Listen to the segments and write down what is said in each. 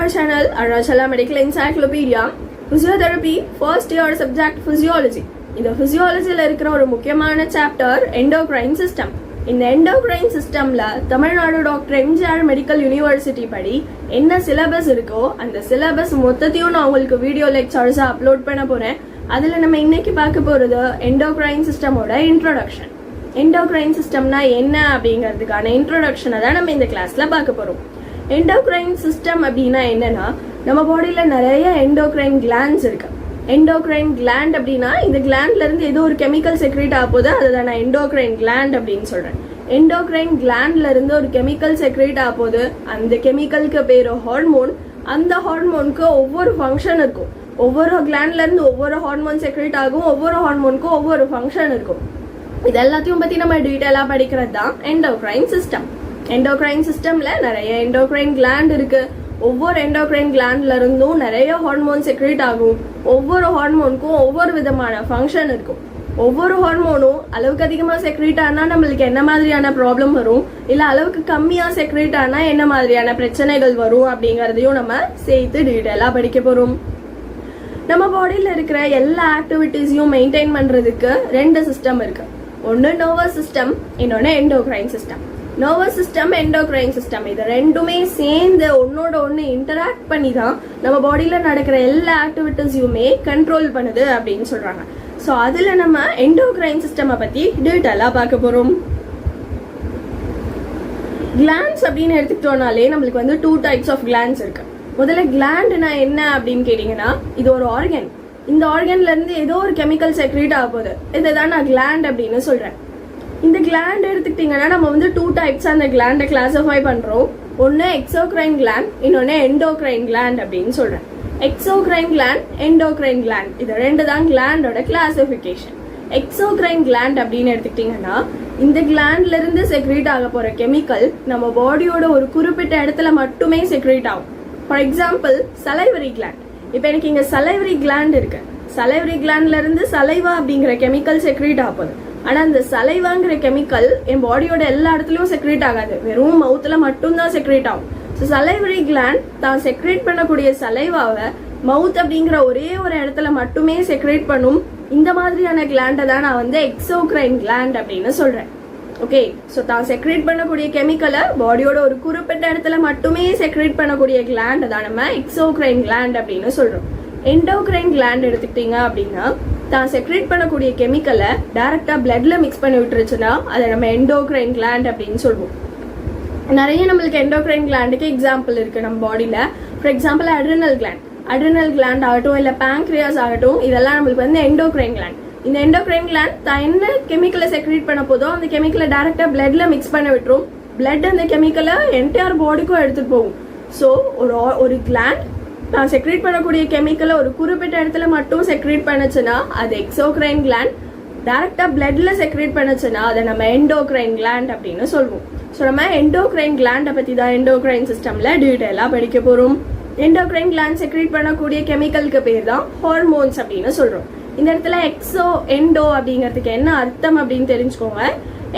our channel Arunachala Medical Encyclopedia. Physiotherapy first year subject physiology. இந்த physiologyல இருக்கிற ஒரு முக்கியமான சாப்டர் எண்டோக்ரைன் சிஸ்டம். இந்த எண்டோக்ரைன் சிஸ்டம்ல Tamil Nadu doctor MGR medical university படி என்ன சிலபஸ் இருக்கோ அந்த சிலபஸ் மொத்தத்தையும் நான் உங்களுக்கு வீடியோ லெக்சர்ஸா அப்லோட் பண்ண போறேன். அதுல நம்ம இன்னைக்கு பார்க்க போறது எண்டோக்ரைன் சிஸ்டமோட இன்ட்ரோடக்ஷன். எண்டோக்ரைன் சிஸ்டம்னா என்ன அப்படிங்கிறதுக்கான இன்ட்ரோடக்ஷனை தான் நம்ம இந்த கிளாஸ்ல பார்க்க போறோம். எண்டோக்ரைன் சிஸ்டம் அப்படின்னா என்னன்னா, நம்ம பாடியில நிறைய எண்டோக்ரைன் கிளாண்ட்ஸ் இருக்கு. எண்டோக்ரைன் கிளாண்ட் அப்படின்னா இந்த கிளாண்ட்ல இருந்து ஏதோ ஒரு கெமிக்கல் செக்ரேட் ஆக போது அதை நான் எண்டோக்ரைன் கிளாண்ட் அப்படின்னு சொல்றேன். எண்டோக்ரைன் கிளாண்ட்ல இருந்து ஒரு கெமிக்கல் செக்ரேட் ஆக போது அந்த கெமிக்கலுக்கு பேரு ஹார்மோன். அந்த ஹார்மோனுக்கு ஒவ்வொரு ஃபங்க்ஷன் இருக்கும். ஒவ்வொரு கிளாண்ட்ல இருந்து ஒவ்வொரு ஹார்மோன் செக்ரேட் ஆகும். ஒவ்வொரு ஹார்மோனுக்கும் ஒவ்வொரு ஃபங்க்ஷன் இருக்கும். இது எல்லாத்தையும் பத்தி நம்ம டீட்டெயிலா படிக்கிறது தான் எண்டோக்ரைன் சிஸ்டம். எண்டோக்ரைன் சிஸ்டம்ல நிறைய எண்டோக்ரைன் கிளாண்ட் இருக்கு. ஒவ்வொரு எண்டோக்ரைன் கிளாண்ட்ல இருந்தும் நிறைய ஹார்மோன் செக்ரேட் ஆகும். ஒவ்வொரு ஹார்மோனுக்கும் ஒவ்வொரு விதமான ஃபங்க்ஷன் இருக்கும். ஒவ்வொரு ஹார்மோனும் அளவுக்கு அதிகமா செக்ரேட் ஆனா நம்மளுக்கு என்ன மாதிரியான ப்ராப்ளம் வரும், இல்ல அளவுக்கு கம்மியா செக்ரேட் ஆனா என்ன மாதிரியான பிரச்சனைகள் வரும் அப்படிங்கறதையும் நம்ம சேர்த்து டீட்டெயிலா படிக்க போறோம். நம்ம பாடியில இருக்கிற எல்லா ஆக்டிவிட்டிஸையும் மெயின்டைன் பண்றதுக்கு ரெண்டு சிஸ்டம் இருக்கு. ஒன்னு நர்வஸ் சிஸ்டம், இன்னொன்னு endocrine system. Nervous system, endocrine system இது ரெண்டுமே சேர்ந்து ஒன்னோட ஒன்னு இன்டராக்ட் பண்ணி தான் நம்ம பாடியில நடக்கிற எல்லா ஆக்டிவிட்டிஸையுமே கண்ட்ரோல் பண்ணுது அப்படின்னு சொல்றாங்க. ஸோ அதுல நம்ம எண்டோக்ரைன் சிஸ்டம் பத்தி டீட்டெயிலா பார்க்க போறோம். கிளாண்ட்ஸ் அப்படின்னு எடுத்துக்கிட்டோம்னாலே நம்மளுக்கு வந்து 2 டைப்ஸ் ஆஃப் கிளாண்ட்ஸ் இருக்கு. முதல்ல கிளாண்ட்னா என்ன அப்படின்னு கேட்டீங்கன்னா, இது ஒரு ஆர்கன். இந்த ஆர்கன்ல இருந்து ஏதோ ஒரு கெமிக்கல் செக்ரேட் ஆக போகுது. இதைதான் நான் கிளாண்ட் அப்படின்னு சொல்றேன். இந்த கிளாண்ட் எடுத்துக்கிட்டீங்கன்னா நம்ம வந்து 2 டைப்ஸ் அந்த கிளாண்டை கிளாசிஃபை பண்றோம். ஒன்னு எக்ஸோக்ரைன் கிளாண்ட், இன்னொன்னு எண்டோக்ரைன் கிளாண்ட் அப்படின்னு சொல்றேன். எக்ஸோக்ரைன் கிளாண்ட், எண்டோக்ரைன் கிளாண்ட் இது ரெண்டு தான் கிளாண்டோட கிளாசிபிகேஷன். எக்ஸோக்ரைன் கிளாண்ட் அப்படின்னு எடுத்துக்கிட்டீங்கன்னா, இந்த கிளாண்ட்ல இருந்து செக்ரேட் ஆக போற கெமிக்கல் நம்ம பாடியோட ஒரு குறிப்பிட்ட இடத்துல மட்டுமே செக்ரேட் ஆகும். For example salivary gland. இப்ப எனக்கு இங்க சலைவரி கிளாண்ட் இருக்கு. சலைவரி கிளாண்ட்ல இருந்து சலைவா அப்படிங்கிற கெமிக்கல் செக்ரேட் ஆகுது. ஆனா அந்த சலைவாங்கிற கெமிக்கல் என் பாடியோட எல்லா இடத்துலயும் செக்ரேட் ஆகாது, வெறும் மவுத்துல மட்டும்தான் செக்ரேட் ஆகும். சலைவரி கிளாண்ட் தான் செக்ரேட் பண்ணக்கூடிய சலைவாவை மவுத் அப்படிங்கிற ஒரே ஒரு இடத்துல மட்டுமே செக்ரேட் பண்ணும். இந்த மாதிரியான கிளாண்டை தான் நான் வந்து எக்ஸோக்ரைன் கிளாண்ட் அப்படின்னு சொல்றேன். ஓகே, ஸோ தான் செக்ரேட் பண்ணக்கூடிய கெமிக்கலை பாடியோட ஒரு குறிப்பிட்ட இடத்துல மட்டுமே செக்ரேட் பண்ணக்கூடிய கிளாண்டை தான் நம்ம எக்ஸோக்ரைன் கிளாண்ட் அப்படின்னு சொல்றோம். எண்டோக்ரைன் கிளாண்ட் எடுத்துக்கிட்டீங்க அப்படின்னா, தான் செக்ரேட் பண்ணக்கூடிய கெமிக்கலை டைரக்டா பிளட்ல மிக்ஸ் பண்ணி விட்டுருச்சுன்னா அதை நம்ம எண்டோக்ரைன் கிளாண்ட் அப்படின்னு சொல்லுவோம். நிறைய நம்மளுக்கு எண்டோக்ரைன் கிளாண்டுக்கு எக்ஸாம்பிள் இருக்கு நம்ம பாடியில. For example adrenal gland. Adrenal gland ஆகட்டும், இல்ல பேங்க்ரியாஸ் ஆகட்டும், இதெல்லாம் நம்மளுக்கு வந்து எண்டோக்ரைன் கிளாண்ட். இந்த எண்டோக்ரைன் கிளாண்ட் தான் என்ன கெமிக்கலை செக்ரேட் பண்ண போதோ அந்த கெமிக்கலை டைரக்டா பிளட்ல மிக்ஸ் பண்ண விட்டுரும். பிளட் அந்த கெமிக்கலை என்டையர் பாடிக்கும் எடுத்துட்டு போகும். ஸோ ஒரு கிளாண்ட் நான் செக்ரேட் பண்ணக்கூடிய கெமிக்கலை ஒரு குறிப்பிட்ட இடத்துல மட்டும் செக்ரேட் பண்ணுச்சுன்னா அது எக்ஸோக்ரைன் கிளாண்ட். டைரக்டா பிளட்ல செக்ரேட் பண்ணுச்சுன்னா அதை நம்ம எண்டோக்ரைன் கிளாண்ட் அப்படின்னு சொல்லுவோம். ஸோ நம்ம எண்டோக்ரைன் கிளாண்டை பத்தி தான் எண்டோக்ரைன் சிஸ்டம்ல டீட்டெயிலா படிக்க போறோம். எண்டோக்ரைன் கிளாண்ட் செக்ரேட் பண்ணக்கூடிய கெமிக்கலுக்கு பேர் தான் ஹார்மோன்ஸ் அப்படின்னு சொல்றோம். இந்த இடத்துல எக்ஸோ எண்டோ அப்படிங்கிறதுக்கு என்ன அர்த்தம் அப்படின்னு தெரிஞ்சுக்கோங்க.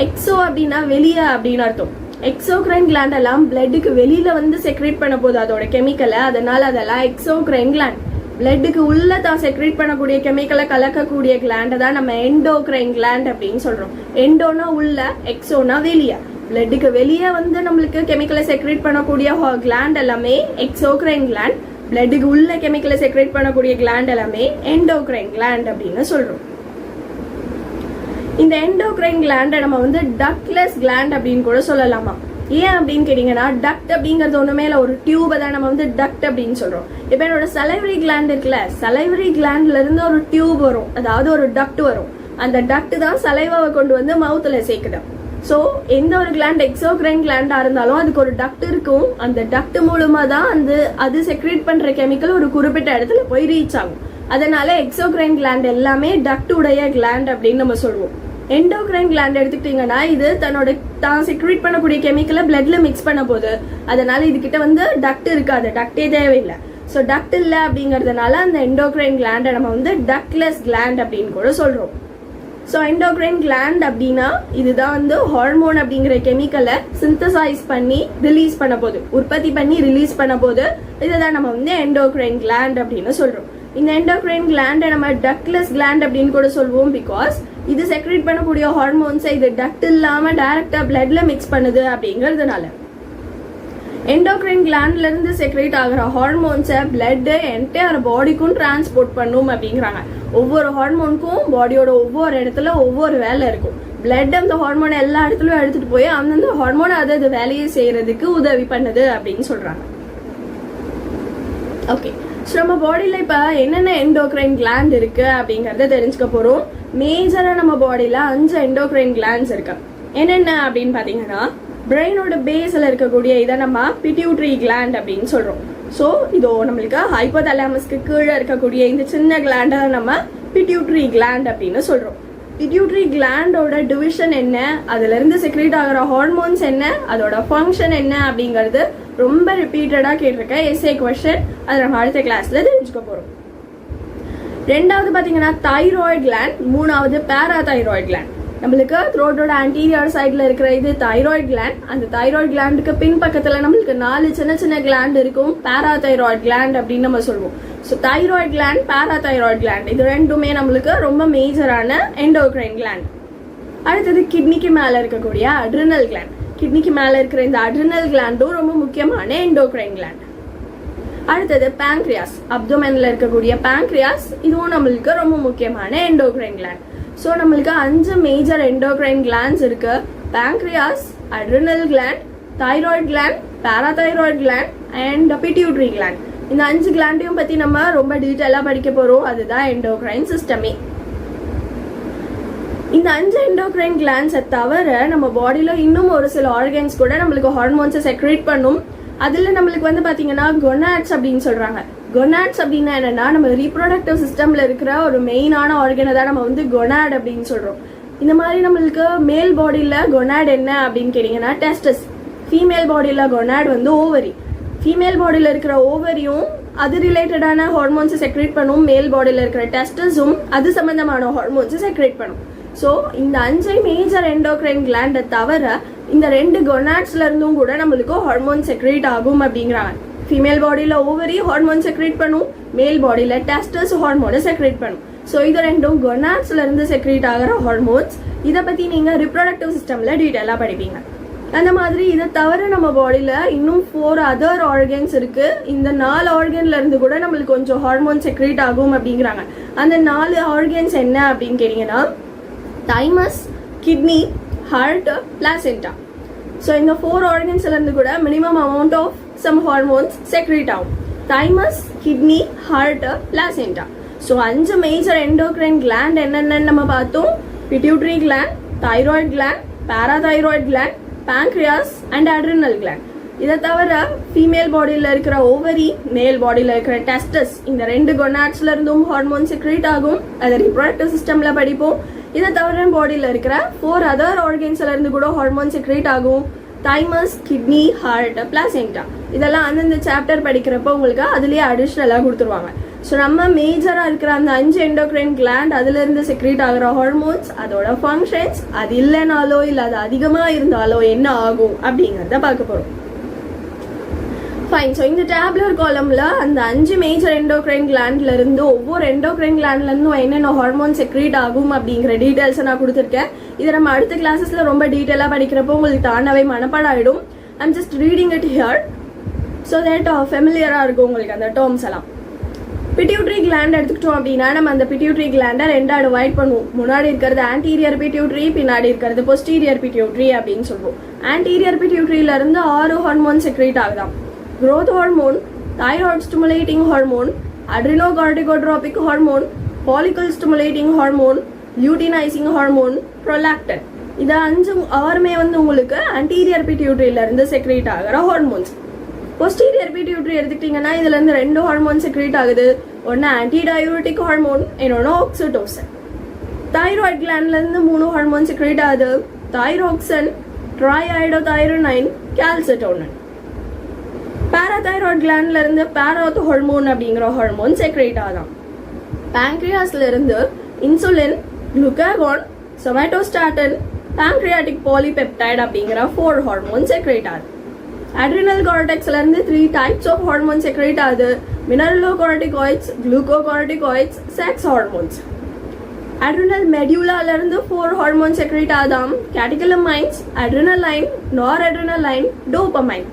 எக்ஸோ அப்படின்னா வெளியே அப்படின்னு அர்த்தம். எக்ஸோக்ரைன் கிளாண்ட் எல்லாம் பிளட்டுக்கு வெளியில வந்து செக்ரேட் பண்ண போது அதோட கெமிக்கலை, அதனால அதெல்லாம் எக்ஸோக்ரைன் கிளாண்ட். பிளட்டுக்கு உள்ள தான் செக்ரேட் பண்ணக்கூடிய கெமிக்கலை கலக்கக்கூடிய கிளாண்டை தான் நம்ம எண்டோக்ரைன் கிளாண்ட் அப்படின்னு சொல்றோம். எண்டோனா உள்ள, எக்ஸோனா வெளியே. பிளட்டுக்கு வெளியே வந்து நம்மளுக்கு கெமிக்கலை செக்ரேட் பண்ணக்கூடிய கிளாண்ட் எல்லாமே எக்ஸோக்ரைன் கிளாண்ட். பிளட்டுக்கு உள்ள கெமிக்கலை செக்ரேட் பண்ணக்கூடிய கிளாண்ட் எல்லாமே எண்டோக்ரைன் கிளாண்ட் அப்படின்னு சொல்றோம். இந்த எண்டோக்ரைன் கிளாண்டை நம்ம வந்து டக்ட்லெஸ் கிளாண்ட் அப்படின்னு கூட சொல்லலாமா? ஏன் அப்படின்னு கேட்டீங்கன்னா, டக்ட் அப்படிங்கிறது ஒண்ணுமே இல்ல, ஒரு டியூபை தான் நம்ம வந்து டக்ட் அப்படின்னு சொல்றோம். இப்ப என்னோட சலைவரி கிளாண்ட் இருக்குல்ல, சலைவரி கிளாண்ட்ல இருந்து ஒரு டியூப் வரும், அதாவது ஒரு டக்ட் வரும். அந்த டக்ட் தான் சலைவாவை கொண்டு வந்து மவுத்துல சேர்க்குது. ஸோ எந்த ஒரு கிளாண்ட் எக்ஸோக்ரைன் கிளாண்டா இருந்தாலும் அதுக்கு ஒரு டக்ட் இருக்கும். அந்த டக்ட் மூலமா தான் அது செக்ரேட் பண்ற கெமிக்கல் ஒரு குறிப்பிட்ட இடத்துல போய் ரீச் ஆகும். அதனால எக்ஸோக்ரைன் கிளாண்ட் எல்லாமே டக்ட் உடைய கிளாண்ட் அப்படின்னு நம்ம சொல்லுவோம். எண்டோக்ரைன் கிளாண்ட் எடுத்துக்கிட்டீங்கன்னா, இது தான் செக்ரேட் பண்ணக்கூடிய கெமிக்கலை பிளட்ல மிக்ஸ் பண்ண போது, அதனால இதுகிட்ட வந்து டக்ட் இருக்காது, டக்டே தேவையில்லை. ஸோ டக்ட் இல்லை அப்படிங்கறதுனால அந்த எண்டோக்ரைன் கிளாண்டை நம்ம வந்து டக்ட்லெஸ் கிளாண்ட் அப்படின்னு கூட சொல்றோம். ஸோ எண்டோக்ரைன் கிளாண்ட் அப்படின்னா இதுதான் வந்து ஹார்மோன் அப்படிங்கிற கெமிக்கலை சிந்தசைஸ் பண்ணி ரிலீஸ் பண்ண போது, உற்பத்தி பண்ணி ரிலீஸ் பண்ண போது இதை தான் நம்ம வந்து எண்டோக்ரைன் கிளாண்ட் அப்படின்னு சொல்றோம். இந்த எண்டோக்ரைன் கிளாண்டை நம்ம டக்ட்லெஸ் கிளாண்ட் அப்படின்னு கூட சொல்லுவோம். பிகாஸ் இது செக்ரேட் பண்ணக்கூடிய ஹார்மோன்ஸை இது டக்ட் இல்லாம டைரக்டா பிளட்ல மிக்ஸ் பண்ணுது அப்படிங்கிறதுனால. எண்டோக்ரைன் கிளாண்ட்ல இருந்து செக்ரேட் ஆகிற ஹார்மோன்ஸை பிளட் என்டையர் பாடிக்கும் டிரான்ஸ்போர்ட் பண்ணும் அப்படிங்கிறாங்க. ஒவ்வொரு ஹார்மோனுக்கும் பாடியோட ஒவ்வொரு இடத்துல ஒவ்வொரு வேலை இருக்கும். பிளட் அந்த ஹார்மோனை எல்லா இடத்துலயும் எடுத்துட்டு போய் அந்தந்த ஹார்மோன் அது வேலையை செய்யறதுக்கு உதவி பண்ணுது அப்படின்னு சொல்றாங்க. ஓகே, ஸோ நம்ம பாடியில இப்ப என்னென்ன எண்டோக்ரைன் கிளாண்ட் இருக்கு அப்படிங்கறத தெரிஞ்சுக்க போறோம். மேஜரா நம்ம பாடியில 5 எண்டோக்ரைன் கிளாண்ட்ஸ் இருக்கு. என்னென்ன அப்படின்னு பாத்தீங்கன்னா, பிரெயினோட பேஸ்ல இருக்கக்கூடிய இதை நம்ம பிட்யூட்ரி கிளாண்ட் அப்படின்னு சொல்றோம். ஸோ இதோ நம்மளுக்கு ஹைப்போதலாமஸ்க்கு கீழே இருக்கக்கூடிய இந்த சின்ன கிளாண்டை நம்ம பிட்யூட்ரி கிளாண்ட் அப்படின்னு சொல்றோம். பிட்யூட்ரி கிளாண்டோட டிவிஷன் என்ன, அதுல இருந்து செக்ரேட் ஆகிற ஹார்மோன்ஸ் என்ன, அதோட ஃபங்க்ஷன் என்ன அப்படிங்கிறது ரொம்ப ரிப்பீட்டடா கேட்டிருக்கேன் எஸ்ஏ கொஸ்டின். அதை நம்ம அடுத்த கிளாஸ்ல தெரிஞ்சுக்க போறோம். ரெண்டாவது பாத்தீங்கன்னா தைராய்டு கிளாண்ட், மூணாவது பாராதைராய்டு கிளாண்ட். நம்மளுக்கு த்ரோட்டோட ஆன்டீரியர் சைட்ல இருக்கிற இது தைராய்டு கிளாண்ட். அந்த தைராய்டு கிளாண்டுக்கு பின் பக்கத்துல நம்மளுக்கு 4 சின்ன சின்ன கிளாண்ட் இருக்கும், பாராதைராய்டு கிளாண்ட் அப்படின்னு நம்ம சொல்லுவோம். So thyroid gland, parathyroid gland இது ரெண்டுமே நம்மளுக்கு ரொம்ப மேஜரான எண்டோக்ரைன் கிளாண்ட். அடுத்தது கிட்னிக்கு மேல இருக்கக்கூடிய அட்ரினல் கிளாண்ட். கிட்னிக்கு மேல இருக்கிற இந்த அட்ரினல் கிளாண்டும் ரொம்ப முக்கியமான எண்டோக்ரைன் கிளாண்ட். அடுத்தது பேங்க்ரியாஸ், அப்டோமென்ல இருக்கக்கூடிய பேங்க்ரியாஸ், இதுவும் நம்மளுக்கு ரொம்ப முக்கியமான எண்டோக்ரைன் கிளாண்ட். ஸோ நம்மளுக்கு 5 மேஜர் எண்டோக்ரைன் கிளாண்ட்ஸ் இருக்கு. Pancreas, adrenal gland, thyroid gland, parathyroid gland and pituitary gland. இந்த 5 கிளாண்டையும் பத்தி நம்ம ரொம்ப டீட்டெயிலா படிக்க போறோம். அதுதான் எண்டோக்ரைன் சிஸ்டமே. இந்த 5 எண்டோக்ரைன் கிளாண்ட்ஸை தவிர நம்ம பாடியில இன்னும் ஒரு சில ஆர்கன்ஸ் கூட நம்மளுக்கு ஹார்மோன்ஸை செக்ரேட் பண்ணும். அதுல நம்மளுக்கு வந்து பாத்தீங்கன்னா கொனாட்ஸ் அப்படின்னு சொல்றாங்க. கொனாட்ஸ் அப்படின்னா என்னன்னா, நம்ம ரீப்ரொடக்டிவ் சிஸ்டம்ல இருக்கிற ஒரு மெயினான ஆர்கனை தான் நம்ம வந்து கொனாட் அப்படின்னு சொல்றோம். இந்த மாதிரி நம்மளுக்கு மேல் பாடியில கொனாட் என்ன அப்படின்னு கேட்டீங்கன்னா டெஸ்டஸ். ஃபீமேல் பாடியில கொனாட் வந்து ஓவரி. ஃபீமேல் பாடியில இருக்கிற ஓவரியும் அது ரிலேட்டடான ஹார்மோன்ஸை செக்ரேட் பண்ணும். மேல் பாடியில இருக்கிற டெஸ்டஸும் அது சம்பந்தமான ஹார்மோன்ஸை செக்ரேட் பண்ணும். ஸோ இந்த 5 மேஜர் எண்டோக்ரைன் கிளாண்டை தவிர இந்த 2 கொனாட்ஸ்ல இருந்தும் கூட நம்மளுக்கு ஹார்மோன் செக்ரேட் ஆகும் அப்படிங்கிறாங்க. ஃபீமேல் பாடியில ஓவரி ஹார்மோன் செக்ரேட் பண்ணும், மேல் பாடியில டெஸ்டஸ் ஹார்மோனை செக்ரேட் பண்ணும். ஸோ இது ரெண்டும் கொனாட்ஸ்ல இருந்து செக்ரேட் ஆகிற ஹார்மோன்ஸ். இதை பத்தி நீங்க ரிப்ரொடக்டிவ் சிஸ்டம்ல டீட்டெயிலா படிப்பீங்க. அந்த மாதிரி இதை தவிர நம்ம பாடியில இன்னும் 4 அதர் ஆர்கன்ஸ் இருக்கு. இந்த 4 ஆர்கன்ல இருந்து கூட நம்மளுக்கு கொஞ்சம் ஹார்மோன் செக்ரேட் ஆகும் அப்படிங்கிறாங்க. அந்த 4 ஆர்கன்ஸ் என்ன அப்படின்னு கேட்டீங்கன்னா, thymus, kidney, heart, placenta. So இந்த 4 ஆர்கன்ஸ்ல இருந்து கூட minimum amount of some hormones secrete ஆகும். Thymus, kidney, heart, placenta. So 5 major endocrine gland என்னென்னு நம்ம பார்த்தோம். Pituitary gland, thyroid gland, parathyroid gland, pancreas and adrenal gland. இதை தவிர ஃபீமேல் பாடியில இருக்கிற ஓவரி, மேல் பாடியில இருக்கிற டெஸ்டஸ், இந்த 2 கொனாட்ஸ்ல இருந்தும் ஹார்மோன் செக்ரேட் ஆகும். அதை ரிப்ரொடக்டிவ் சிஸ்டம்ல படிப்போம். இதை தவிர பாடியில இருக்கிற 4 அதர் ஆர்கன்ஸ்ல இருந்து கூட ஹார்மோன் செக்ரேட் ஆகும். Thymus, kidney, heart, placenta. இதெல்லாம் அந்தந்த சாப்டர் படிக்கிறப்ப உங்களுக்கு அதுலயே அடிஷ்னலா கொடுத்துருவாங்க. ஸோ நம்ம மேஜரா இருக்கிற அந்த 5 எண்டோக்ரைன் கிளாண்ட் அதுல இருந்து செக்ரேட் ஆகிற ஹார்மோன்ஸ், அதோட ஃபங்க்ஷன்ஸ், அது இல்லைனாலோ இல்ல அது அதிகமா இருந்தாலோ என்ன ஆகும் அப்படிங்கறத பார்க்க போறோம். ஃபைன். ஸோ இந்த டேப்லர் காலம்ல அந்த 5 மேஜர் எண்டோக்ரைன் கிளாண்ட்ல இருந்து ஒவ்வொரு எண்டோக்ரைன் கிளாண்ட்ல இருந்தும் என்னென்ன ஹார்மோன் செக்ரேட் ஆகும் அப்படிங்கிற டீடைல்ஸ் நான் கொடுத்துருக்கேன். இதை நம்ம அடுத்த கிளாஸஸ்ல ரொம்ப டீடைலா படிக்கிறப்போ உங்களுக்கு தானாவே மனப்பாடம் ஆயிடும். I'm just reading it here so that ஃபெமிலியரா இருக்கும் உங்களுக்கு அந்த டேர்ம்ஸ் எல்லாம். பிட்யூட்ரி கிளாண்ட் எடுத்துக்கிட்டோம் அப்படின்னா நம்ம அந்த பிட்யூட்ரி கிளாண்டை 2 டிவைட் பண்ணுவோம். முன்னாடி இருக்கிறது ஆன்டீரியர் பிட்யூட்ரி, பின்னாடி இருக்கிறது பொஸ்டீரியர் பிட்யூட்ரி அப்படின்னு சொல்லுவோம். ஆன்டீரியர் பிட்யூட்ரியில இருந்து 6 ஹார்மோன் செக்ரேட் ஆகுதாம். growth hormone, thyroid stimulating hormone, adrenocorticotropic hormone, follicle stimulating hormone, luteinizing hormone, prolactin. இது 6 வந்து உங்களுக்கு anterior pituitary இருந்து செக்ரேட் ஆகிற ஹார்மோன்ஸ். posterior pituitary எடுத்துக்கிட்டீங்கன்னா இதுல இருந்து 2 ஹார்மோன் செக்ரேட் ஆகுது. ஒன்னு ஆன்டிடயூரிட்டிக் ஹார்மோன், இன்னொன்னு ஆக்சிடோசின். தைராய்டு கிளாண்ட்ல இருந்து 3 ஹார்மோன் செக்ரேட் ஆகுது. Thyroxine, triiodothyronine, calcitonin. பாராதைராய்டு கிளாண்ட்ல இருந்து பாராத்தோஹார்மோன் அப்படிங்கிற ஹார்மோன் செக்ரேட் ஆகும். பேங்க்ரியாஸ்ல இருந்து insulin, glucagon, somatostatin, pancreatic polypeptide அப்படிங்கிற 4 ஹார்மோன் செக்ரேட் ஆகுது. அட்ரினல் கார்டெக்ஸ்ல இருந்து 3 டைப்ஸ் ஆஃப் ஹார்மோன் செக்ரேட் ஆகுது. Mineralocorticoids, glucocorticoids, sex hormones. Adrenal மெடியூலால இருந்து 4 ஹார்மோன் செக்ரேட் ஆகுதாம். Catecholamines, adrenaline, noradrenaline, dopamine.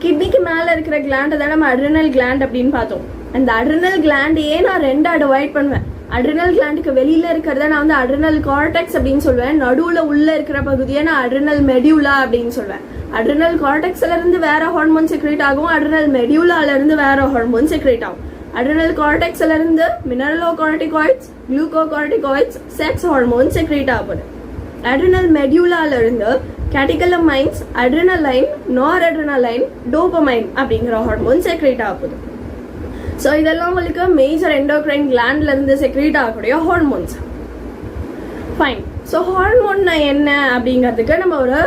கிட்னிக்கு மேல இருக்கிற கிளாண்ட் தான் நம்ம அட்ரினல் கிளாண்ட் அப்படின்னு பார்த்தோம். அந்த அட்ரினல் கிளாண்டையே நான் 2 டிவைட் பண்ணுவேன். அட்ரினல் கிளாண்டுக்கு வெளியில இருக்கிறத நான் வந்து அட்ரினல் கார்டெக்ஸ் அப்படின்னு சொல்லுவேன். நடுவுல உள்ள இருக்கிற பகுதியை நான் அட்ரினல் மெடியூலா அப்படின்னு சொல்லுவேன். அட்ரினல் கார்டெக்ஸ்ல இருந்து வேற ஹார்மோன் செக்ரேட் ஆகும். அட்ரினல் மெடியூலால இருந்து வேற ஹார்மோன் செக்ரேட் ஆகும். அட்ரினல் கார்டெக்ஸ்ல இருந்து மினரலோகார்டிகாய்ட்ஸ், குளுக்கோகார்டிகாய்ட்ஸ், செக்ஸ் ஹார்மோன் செக்ரேட் ஆகுது. அட்ரினல் மெடியூலால இருந்து கேட்டகிலமைன்ஸ், அட்ரினலைன், நார்அட்ரினலைன், டோபமைன் அப்படிங்கிற ஹார்மோன் செக்ரேட் ஆகுது. ஸோ இதெல்லாம் உங்களுக்கு மேஜர் எண்டோக்ரைன் கிளாண்ட்ல இருந்து செக்ரேட் ஆகக்கூடிய ஹார்மோன்ஸ். ஃபைன். ஸோ ஹார்மோன்னா என்ன அப்படிங்கிறதுக்கு நம்ம ஒரு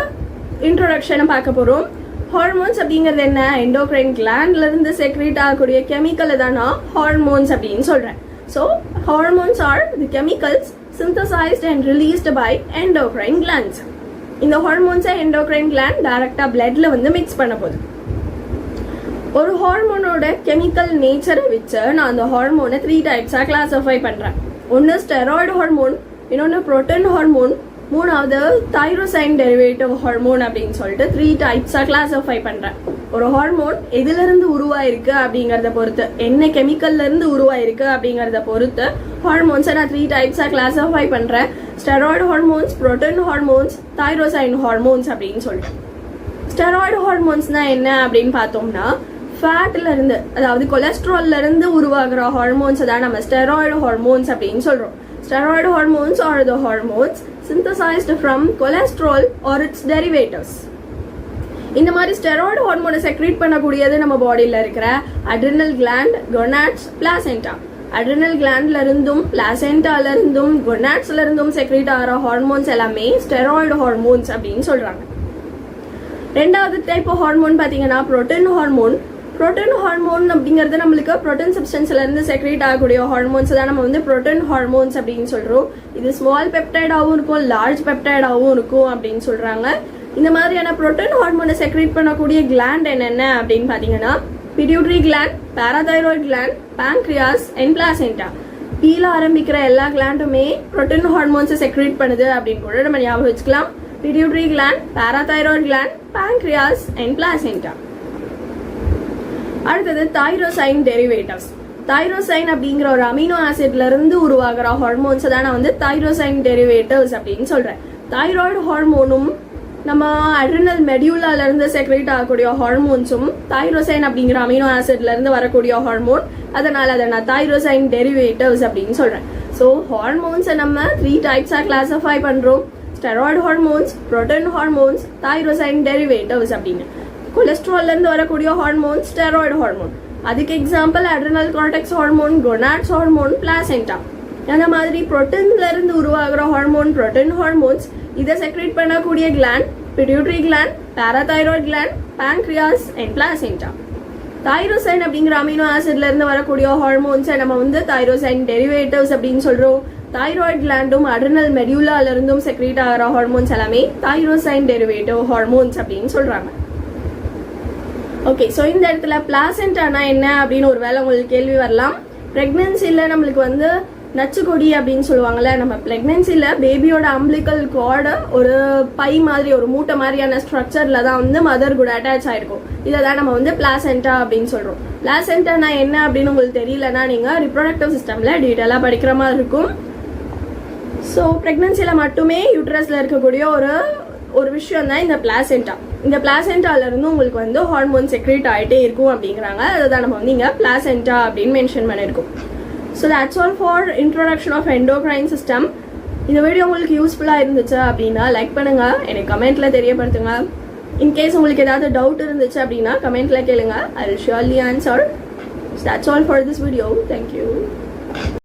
இன்ட்ரோடக்ஷனை பார்க்க போகிறோம். ஹார்மோன்ஸ் அப்படிங்கிறது என்ன? எண்டோக்ரைன் கிளாண்ட்ல இருந்து செக்ரேட் ஆகக்கூடிய கெமிக்கல் தான் நான் ஹார்மோன்ஸ் அப்படின்னு சொல்றேன். So hormones R the chemicals synthesized and released by endocrine glands. இந்த ஹார்மோன்ஸை எண்டோக்ரைன் கிளாண்ட் டைரக்டா பிளட்ல வந்து மிக்ஸ் பண்ண போகுது. ஒரு ஹார்மோனோட கெமிக்கல் நேச்சரை வச்சு நான் அந்த ஹார்மோனை 3 டைப்ஸா கிளாஸிஃபை பண்றேன். ஒன்று ஸ்டெராய்டு ஹார்மோன், இன்னொன்று புரோட்டீன் ஹார்மோன், மூணாவது தைரோசைன் டெரிவேட்டிவ் ஹார்மோன் அப்படின்னு சொல்லிட்டு 3 டைப்ஸா கிளாஸிஃபை பண்றேன். ஒரு ஹார்மோன் எதுல இருந்து உருவாயிருக்கு அப்படிங்கறத பொறுத்து, என்ன கெமிக்கல்ல இருந்து உருவாயிருக்கு அப்படிங்கறத பொறுத்து ஹார்மோன்ஸை நான் 3 டைப்ஸா கிளாஸிஃபை பண்றேன். Steroid hormones, protein hormones, tyrosine hormones அப்படின்னு சொல்லிட்டு. ஸ்டெராய்டு ஹார்மோன்ஸ்னா என்ன அப்படின்னு பார்த்தோம்னா, ஃபேட்ல இருந்து, அதாவது கொலஸ்ட்ரால்ல இருந்து உருவாகிற ஹார்மோன்ஸ் தான் நம்ம ஸ்டெராய்டு ஹார்மோன்ஸ் அப்படின்னு சொல்றோம். Steroid hormones R the hormones synthesized from cholesterol or its derivatives. இந்த மாதிரி ஸ்டெராய்டு ஹார்மோனை செக்ரேட் பண்ணக்கூடியது நம்ம பாடியில இருக்கிற adrenal gland, gonads, placenta. Adrenal கிளாண்ட்ல இருந்தும் பிளாசென்டால இருந்தும் கொனாட்ஸ்ல இருந்தும் செக்ரேட் ஆகிற ஹார்மோன்ஸ் எல்லாமே ஸ்டெராய்டு ஹார்மோன்ஸ் அப்படின்னு சொல்றாங்க. ரெண்டாவது டைப் ஆஃப் ஹார்மோன் பாத்தீங்கன்னா புரோட்டீன் ஹார்மோன். புரோட்டீன் ஹார்மோன் அப்படிங்கிறது நம்மளுக்கு புரோட்டீன் சப்ஸ்டன்ஸ்ல இருந்து செக்ரேட் ஆகக்கூடிய ஹார்மோன்ஸ் தான் நம்ம வந்து புரோட்டீன் ஹார்மோன்ஸ் அப்படின்னு சொல்றோம். இது ஸ்மால் பெப்டைடாகவும் இருக்கும், லார்ஜ் பெப்டைடாகவும் இருக்கும் அப்படின்னு சொல்றாங்க. இந்த மாதிரியான புரோட்டீன் ஹார்மோனை செக்ரேட் பண்ணக்கூடிய கிளாண்ட் என்னென்ன அப்படின்னு பாத்தீங்கன்னா, pituitary gland, parathyroid gland, pancreas and placenta. பீல ஆரம்பிக்கிற எல்லா கிளாண்டுமே புரோட்டீன் ஹார்மோன்ஸை செக்ரேட் பண்ணுது அப்படின்னு கூட நம்ம ஞாபகம் வச்சுக்கலாம். Pituitary gland, parathyroid gland, pancreas and placenta. அடுத்தது தைரோசைன் டெரிவேட்டிவ்ஸ். தைரோசைன் அப்படிங்கிற ஒரு அமினோ ஆசிட்ல இருந்து உருவாகிற ஹார்மோன்ஸ் தான் நான் வந்து தைரோசைன் டெரிவேட்டிவ்ஸ் அப்படின்னு சொல்றேன். தைராய்டு ஹார்மோனும் நம்ம அட்ரினல் மெடியூலால இருந்து செக்ரேட் ஆகக்கூடிய ஹார்மோன்ஸும் தைரோசைன் அப்படிங்கிற அமினோ ஆசிட்ல இருந்து வரக்கூடிய ஹார்மோன். அதனால அதை நான் தைரோசைன் டெரிவேட்டிவ்ஸ் அப்படின்னு சொல்றேன். ஸோ ஹார்மோன்ஸை நம்ம 3 டைப்ஸா கிளாஸிஃபை பண்றோம். Steroid hormones, protein hormones, tyrosine derivatives அப்படின்னு. கொலஸ்ட்ரால்ல இருந்து வரக்கூடிய ஹார்மோன் ஸ்டெராய்டு ஹார்மோன். அதுக்கு example adrenal cortex hormone, gonads hormone, placenta. அந்த மாதிரி புரோட்டீன்ல இருந்து உருவாகிற ஹார்மோன் புரோட்டீன் ஹார்மோன்ஸ். இதை செக்ரேட் பண்ணக்கூடிய gland pituitary gland, parathyroid gland, pancreas and placenta. தைரோசைன் அப்படிங்கிற அமினோ ஆசிட்ல இருந்து வரக்கூடிய ஹார்மோன்ஸை நம்ம வந்து தைரோசைன் டெரிவேட்டிவ்ஸ் அப்படின்னு சொல்றோம். தைராய்டு கிளாண்டும் அட்ரினல் மெடியூலால இருந்தும் செக்ரேட் ஆகிற ஹார்மோன்ஸ் எல்லாமே தைரோசைன் டெரிவேட்டிவ் ஹார்மோன்ஸ் அப்படின்னு சொல்றாங்க. ஓகே, ஸோ இந்த இடத்துல பிளாசென்டானா என்ன அப்படின்னு ஒரு வேளை உங்களுக்கு கேள்வி வரலாம். பிரெக்னன்சில நம்மளுக்கு வந்து நச்சுக்கொடி அப்படின்னு சொல்லுவாங்கல்ல, நம்ம பிரெக்னன்சில பேபியோட அம்பிளிக்கல் கார்டு ஒரு பை மாதிரி, ஒரு மூட்டை மாதிரியான ஸ்ட்ரக்சர்ல தான் வந்து மதர் கூட அட்டாச் ஆயிருக்கும். இதை தான் நம்ம வந்து பிளாசென்டா அப்படின்னு சொல்றோம். பிளாசென்டானா என்ன அப்படின்னு உங்களுக்கு தெரியலன்னா நீங்க ரிப்ரொடக்டிவ் சிஸ்டம்ல டீட்டெயிலா படிக்கிற மாதிரி இருக்கும். ஸோ பிரெக்னன்சில மட்டுமே யூட்ரஸ்ல இருக்கக்கூடிய ஒரு விஷயம் தான் இந்த பிளாசென்டா. இந்த பிளாசென்டால இருந்து உங்களுக்கு வந்து ஹார்மோன் செக்ரேட் ஆகிட்டே இருக்கும் அப்படிங்கிறாங்க. அதுதான் நம்ம வந்து இங்க பிளாசென்டா அப்படின்னு மென்ஷன் பண்ணியிருக்கோம். So that's all for introduction of endocrine system. இந்த வீடியோ உங்களுக்கு யூஸ்ஃபுல்லாக இருந்துச்சு அப்படின்னா லைக் பண்ணுங்க, எனக்கு கமெண்ட்ல தெரியப்படுத்துங்க. இன்கேஸ் உங்களுக்கு ஏதாவது டவுட் இருந்துச்சு அப்படின்னா கமெண்ட்ல கேளுங்க. I will surely answer. That's all for this video. Thank you.